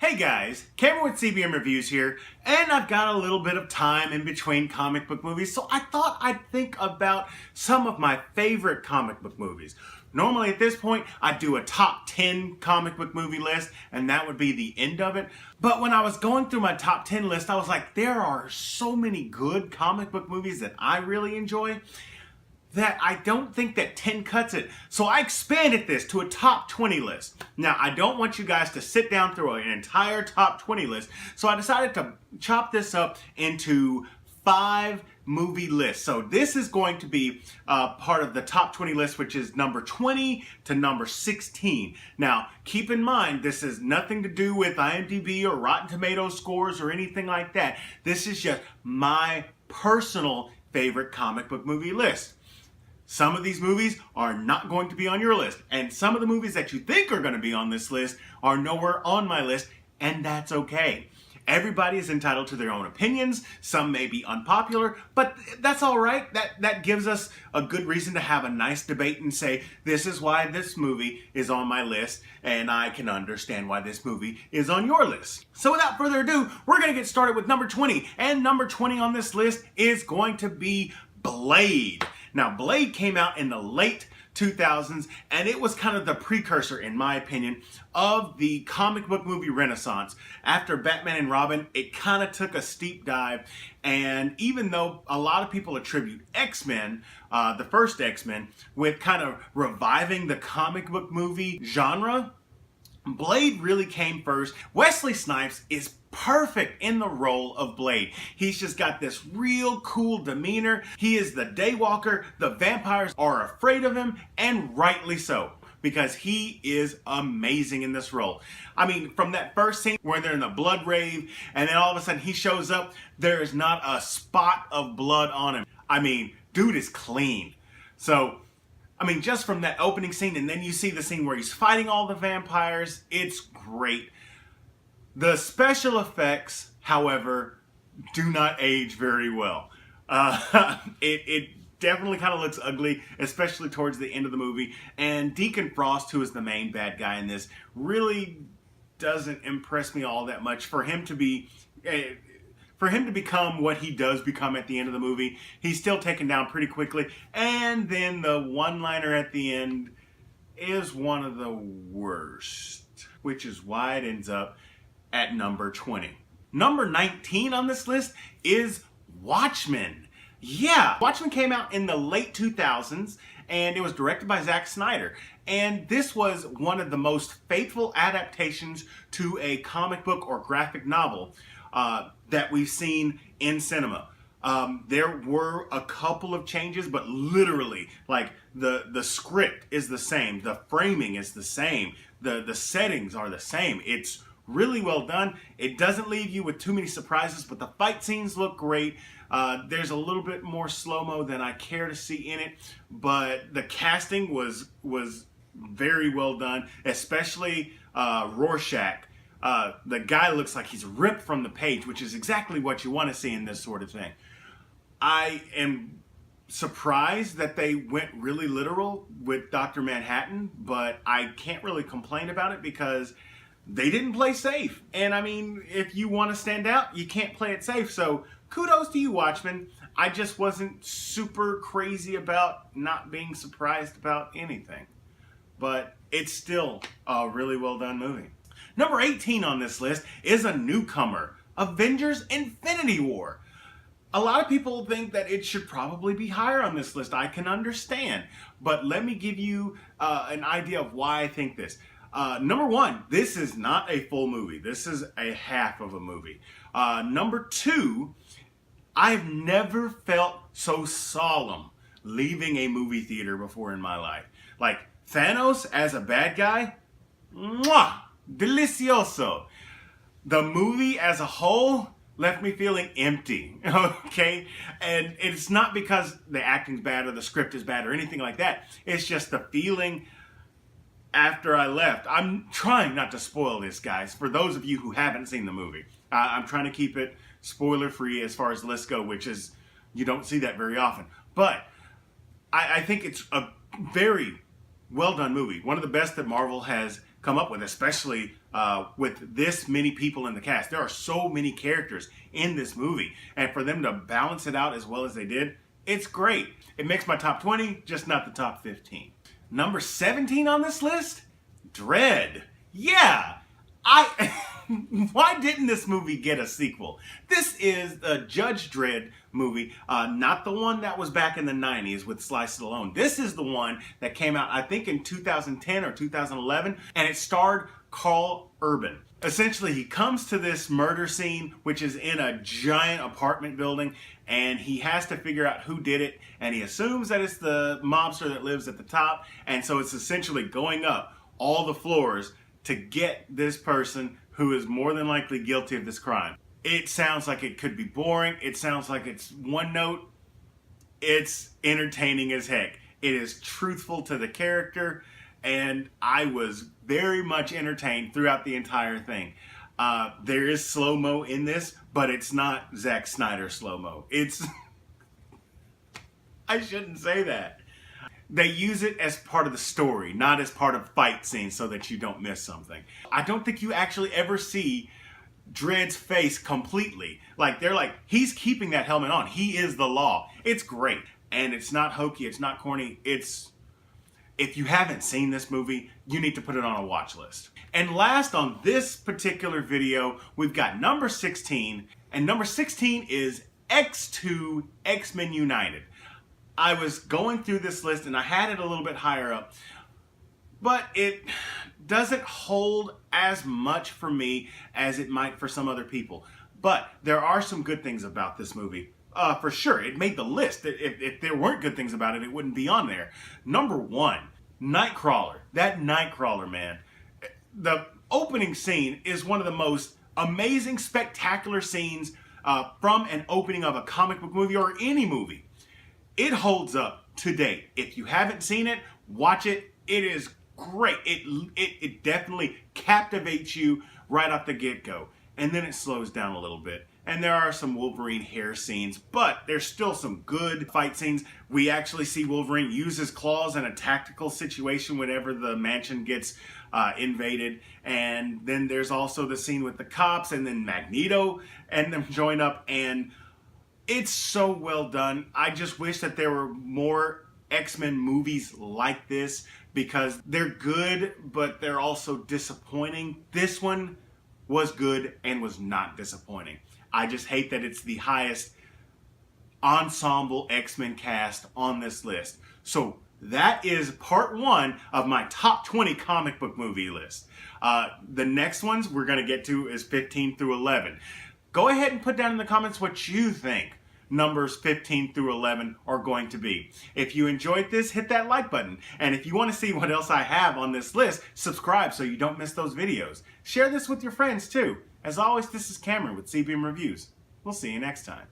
Hey guys, Cameron with CBM Reviews here, and I've got a little bit of time in between comic book movies, so I thought I'd think about some of my favorite comic book movies. Normally at this point, I'd do a top 10 comic book movie list, and that would be the end of it. But when I was going through my top 10 list, I was like, there are so many good comic book movies that I really enjoy that I don't think that 10 cuts it. So I expanded this to a top 20 list. Now, I don't want you guys to sit down through an entire top 20 list, so I decided to chop this up into 5 movie lists. So this is going to be part of the top 20 list, which is number 20 to number 16. Now, keep in mind, this has nothing to do with IMDb or Rotten Tomatoes scores or anything like that. This is just my personal favorite comic book movie list. Some of these movies are not going to be on your list, and some of the movies that you think are going to be on this list are nowhere on my list, and that's okay. Everybody is entitled to their own opinions. Some may be unpopular, but that's all right. That gives us a good reason to have a nice debate and say, this is why this movie is on my list, and I can understand why this movie is on your list. So without further ado, we're going to get started with number 20, and number 20 on this list is going to be Blade. Now, Blade came out in the late 2000s, and it was kind of the precursor, in my opinion, of the comic book movie renaissance. After Batman and Robin, it kind of took a steep dive, and even though a lot of people attribute X-Men, the first X-Men, with kind of reviving the comic book movie genre, Blade really came first. Wesley Snipes is perfect in the role of Blade. He's just got this real cool demeanor. He is the daywalker. The vampires are afraid of him, and rightly so, because he is amazing in this role. I mean, from that first scene where they're in the blood rave, and then all of a sudden he shows up, there is not a spot of blood on him. I mean, dude is clean. So, I mean, just from that opening scene, and then you see the scene where he's fighting all the vampires, it's great. The special effects, however, do not age very well. It definitely kind of looks ugly, especially towards the end of the movie. And Deacon Frost, who is the main bad guy in this, really doesn't impress me all that much. For him to become what he does become at the end of the movie, he's still taken down pretty quickly. And then the one-liner at the end is one of the worst, which is why it ends up at number 20. Number 19 on this list is Watchmen. Yeah, Watchmen came out in the late 2000s, and it was directed by Zack Snyder. And this was one of the most faithful adaptations to a comic book or graphic novel that we've seen in cinema. There were a couple of changes, but literally, like, the script is the same, the framing is the same, the settings are the same. It's really well done. It doesn't leave you with too many surprises, but the fight scenes look great. There's a little bit more slow-mo than I care to see in it, but the casting was very well done, especially Rorschach. The guy looks like he's ripped from the page, which is exactly what you want to see in this sort of thing. I am surprised that they went really literal with Dr. Manhattan, but I can't really complain about it because they didn't play safe. And I mean, if you want to stand out, you can't play it safe. So kudos to you, Watchmen. I just wasn't super crazy about not being surprised about anything. But it's still a really well done movie. Number 18 on this list is a newcomer, Avengers Infinity War. A lot of people think that it should probably be higher on this list. I can understand. But let me give you an idea of why I think this. Number 1, this is not a full movie. This is a half of a movie. Number 2, I've never felt so solemn leaving a movie theater before in my life. Like, Thanos as a bad guy, mwah, delicioso. The movie as a whole left me feeling empty, okay? And it's not because the acting's bad or the script is bad or anything like that. It's just the feeling after I left. I'm trying not to spoil this, guys, for those of you who haven't seen the movie. I'm trying to keep it spoiler-free as far as lists go, which is, you don't see that very often. But I think it's a very well-done movie. One of the best that Marvel has come up with, especially with this many people in the cast. There are so many characters in this movie, and for them to balance it out as well as they did, it's great. It makes my top 20, just not the top 15. Number 17 on this list, Dredd. Yeah, why didn't this movie get a sequel? This is the Judge Dredd movie, not the one that was back in the 90s with Sly Stallone. This is the one that came out, I think, in 2010 or 2011, and it starred Carl Urban. Essentially, he comes to this murder scene, which is in a giant apartment building, and he has to figure out who did it, and he assumes that it's the mobster that lives at the top, and so it's essentially going up all the floors to get this person who is more than likely guilty of this crime. It sounds like it could be boring. It sounds like it's one note. It's entertaining as heck. It is truthful to the character, and I was very much entertained throughout the entire thing. There is slow-mo in this, but it's not Zack Snyder slow-mo. It's... I shouldn't say that. They use it as part of the story, not as part of fight scenes so that you don't miss something. I don't think you actually ever see Dredd's face completely. Like, they're like, he's keeping that helmet on. He is the law. It's great. And it's not hokey. It's not corny. It's... If you haven't seen this movie, you need to put it on a watch list. And last on this particular video, we've got number 16. And number 16 is X2 X-Men United. I was going through this list and I had it a little bit higher up, but it doesn't hold as much for me as it might for some other people. But there are some good things about this movie. For sure, it made the list. If there weren't good things about it, it wouldn't be on there. Number 1, Nightcrawler. That Nightcrawler, man. The opening scene is one of the most amazing, spectacular scenes from an opening of a comic book movie or any movie. It holds up to date. If you haven't seen it, watch it. It is great. It definitely captivates you right off the get-go. And then it slows down a little bit. And there are some Wolverine hair scenes, but there's still some good fight scenes. We actually see Wolverine use his claws in a tactical situation whenever the mansion gets invaded. And then there's also the scene with the cops and then Magneto and them join up, and it's so well done. I just wish that there were more X-Men movies like this because they're good, but they're also disappointing. This one was good and was not disappointing. I just hate that it's the highest ensemble X-Men cast on this list. So that is part 1 of my top 20 comic book movie list. The next ones we're going to get to is 15 through 11. Go ahead and put down in the comments what you think numbers 15 through 11 are going to be. If you enjoyed this, hit that like button. And if you want to see what else I have on this list, subscribe so you don't miss those videos. Share this with your friends too. As always, this is Cameron with CBM Reviews. We'll see you next time.